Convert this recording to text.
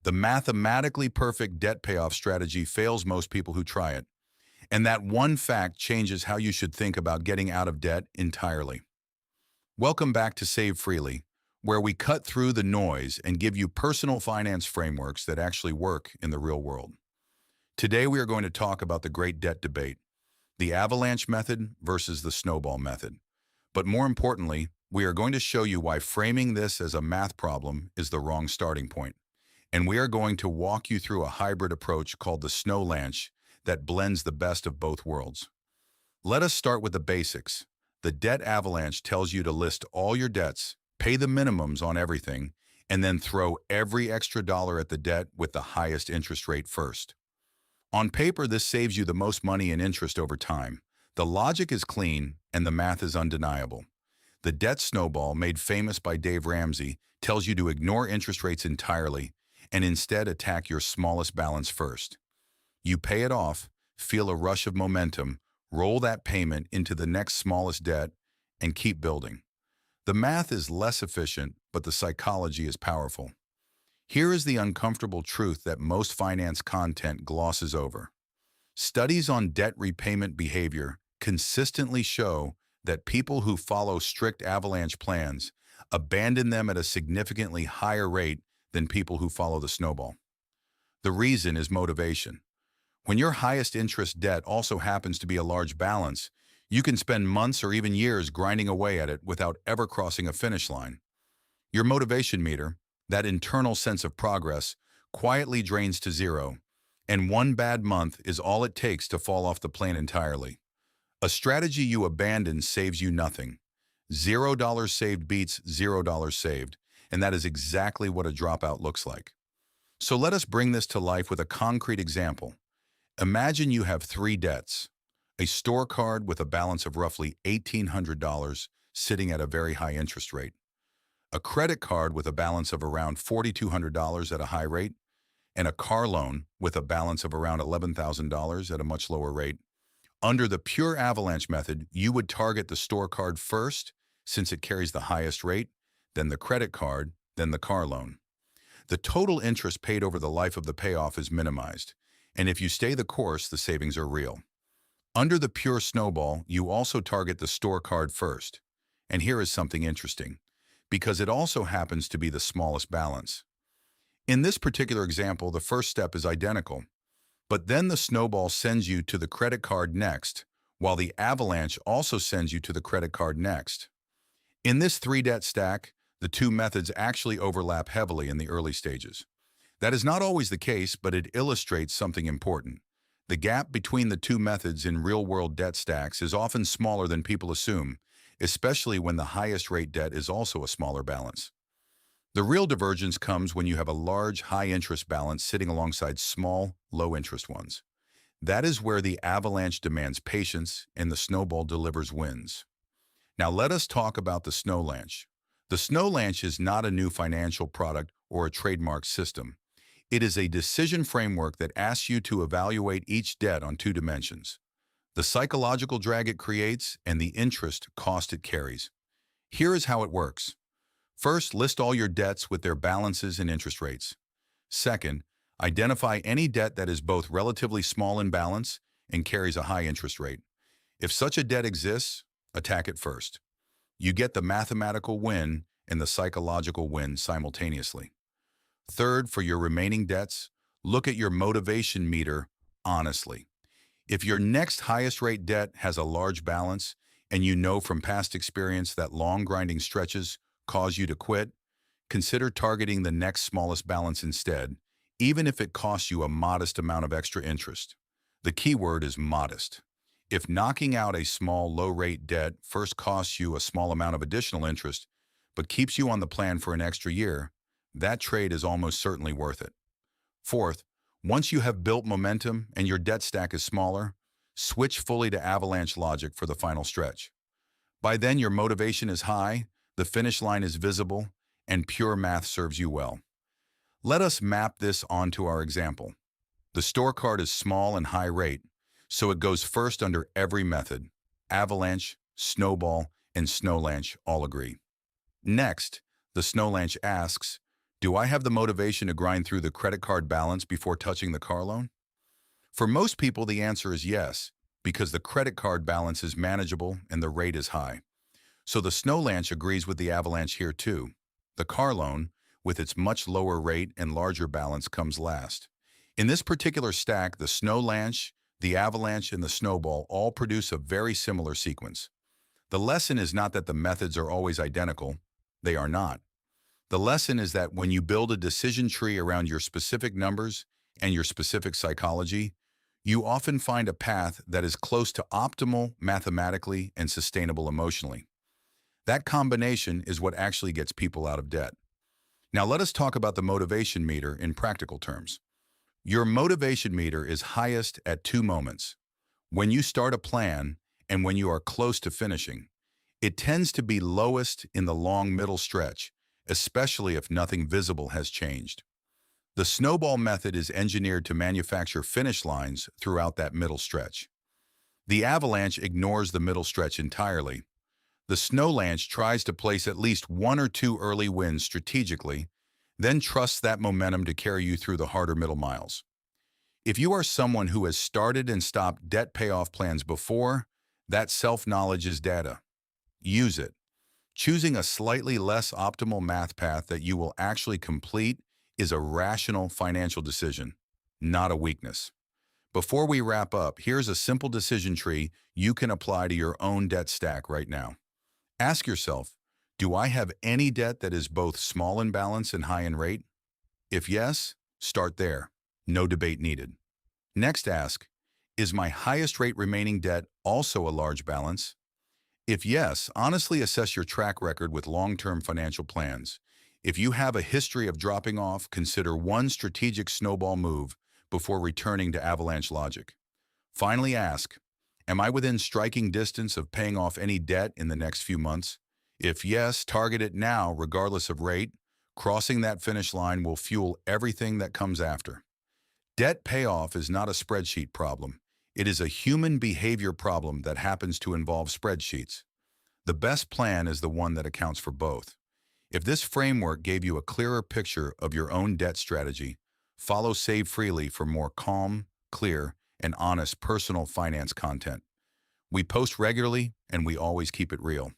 The mathematically perfect debt payoff strategy fails most people who try it. And that one fact changes how you should think about getting out of debt entirely. Welcome back to Save Freely, where we cut through the noise and give you personal finance frameworks that actually work in the real world. Today we are going to talk about the great debt debate, the Avalanche method versus the Snowball method. But more importantly, we are going to show you why framing this as a math problem is the wrong starting point. And we are going to walk you through a hybrid approach called the Snowlanche that blends the best of both worlds. Let us start with the basics. The debt avalanche tells you to list all your debts, pay the minimums on everything, and then throw every extra dollar at the debt with the highest interest rate first. On paper, this saves you the most money in interest over time. The logic is clean and the math is undeniable. The debt snowball, made famous by Dave Ramsey, tells you to ignore interest rates entirely and instead attack your smallest balance first. You pay it off, feel a rush of momentum, roll that payment into the next smallest debt, and keep building. The math is less efficient, but the psychology is powerful. Here is the uncomfortable truth that most finance content glosses over. Studies on debt repayment behavior consistently show that people who follow strict avalanche plans abandon them at a significantly higher rate than people who follow the snowball. The reason is motivation. When your highest interest debt also happens to be a large balance, you can spend months or even years grinding away at it without ever crossing a finish line. Your motivation meter, that internal sense of progress, quietly drains to zero, and one bad month is all it takes to fall off the plane entirely. A strategy you abandon saves you nothing. $0 saved beats $0 saved, and that is exactly what a dropout looks like. So let us bring this to life with a concrete example. Imagine you have three debts: a store card with a balance of roughly $1,800 sitting at a very high interest rate, a credit card with a balance of around $4,200 at a high rate, and a car loan with a balance of around $11,000 at a much lower rate. Under the pure avalanche method, you would target the store card first, since it carries the highest rate, then the credit card, then the car loan. The total interest paid over the life of the payoff is minimized, and if you stay the course, the savings are real. Under the pure snowball, you also target the store card first. And here is something interesting, because it also happens to be the smallest balance. In this particular example, the first step is identical, but then the snowball sends you to the credit card next, while the avalanche also sends you to the credit card next. In this three-debt stack, the two methods actually overlap heavily in the early stages. That is not always the case, but it illustrates something important. The gap between the two methods in real-world debt stacks is often smaller than people assume, especially when the highest rate debt is also a smaller balance. The real divergence comes when you have a large, high-interest balance sitting alongside small, low-interest ones. That is where the avalanche demands patience and the snowball delivers wins. Now let us talk about the Snowlanche. The Snowlanche is not a new financial product or a trademark system. It is a decision framework that asks you to evaluate each debt on two dimensions: the psychological drag it creates and the interest cost it carries. Here is how it works. First, list all your debts with their balances and interest rates. Second, identify any debt that is both relatively small in balance and carries a high interest rate. If such a debt exists, attack it first. You get the mathematical win and the psychological win simultaneously. Third, for your remaining debts, look at your motivation meter honestly. If your next highest rate debt has a large balance and you know from past experience that long grinding stretches cause you to quit, consider targeting the next smallest balance instead, even if it costs you a modest amount of extra interest. The key word is modest. If knocking out a small, low-rate debt first costs you a small amount of additional interest, but keeps you on the plan for an extra year, that trade is almost certainly worth it. Fourth, once you have built momentum and your debt stack is smaller, switch fully to avalanche logic for the final stretch. By then, your motivation is high, the finish line is visible, and pure math serves you well. Let us map this onto our example. The store card is small and high rate, so it goes first under every method. Avalanche, Snowball, and Snowlanche all agree. Next, the Snowlanche asks, Do I have the motivation to grind through the credit card balance before touching the car loan? For most people, the answer is yes, because the credit card balance is manageable and the rate is high. So the Snowlanche agrees with the Avalanche here too. The car loan, with its much lower rate and larger balance, comes last. In this particular stack, the Snowlanche, the Avalanche, and the Snowball all produce a very similar sequence. The lesson is not that the methods are always identical. They are not. The lesson is that when you build a decision tree around your specific numbers and your specific psychology, you often find a path that is close to optimal mathematically and sustainable emotionally. That combination is what actually gets people out of debt. Now let us talk about the motivation meter in practical terms. Your motivation meter is highest at two moments: when you start a plan and when you are close to finishing. It tends to be lowest in the long middle stretch, especially if nothing visible has changed. The snowball method is engineered to manufacture finish lines throughout that middle stretch. The avalanche ignores the middle stretch entirely. The snowlanche tries to place at least one or two early wins strategically, then trusts that momentum to carry you through the harder middle miles. If you are someone who has started and stopped debt payoff plans before, that self-knowledge is data. Use it. Choosing a slightly less optimal math path that you will actually complete is a rational financial decision, not a weakness. Before we wrap up, here's a simple decision tree you can apply to your own debt stack right now. Ask yourself, do I have any debt that is both small in balance and high in rate? If yes, start there. No debate needed. Next, ask, is my highest rate remaining debt also a large balance? If yes, honestly assess your track record with long-term financial plans. If you have a history of dropping off, consider one strategic snowball move before returning to avalanche logic. Finally, ask, am I within striking distance of paying off any debt in the next few months? If yes, target it now regardless of rate. Crossing that finish line will fuel everything that comes after. Debt payoff is not a spreadsheet problem. It is a human behavior problem that happens to involve spreadsheets. The best plan is the one that accounts for both. If this framework gave you a clearer picture of your own debt strategy, follow SaveFreely for more calm, clear, and honest personal finance content. We post regularly, and we always keep it real.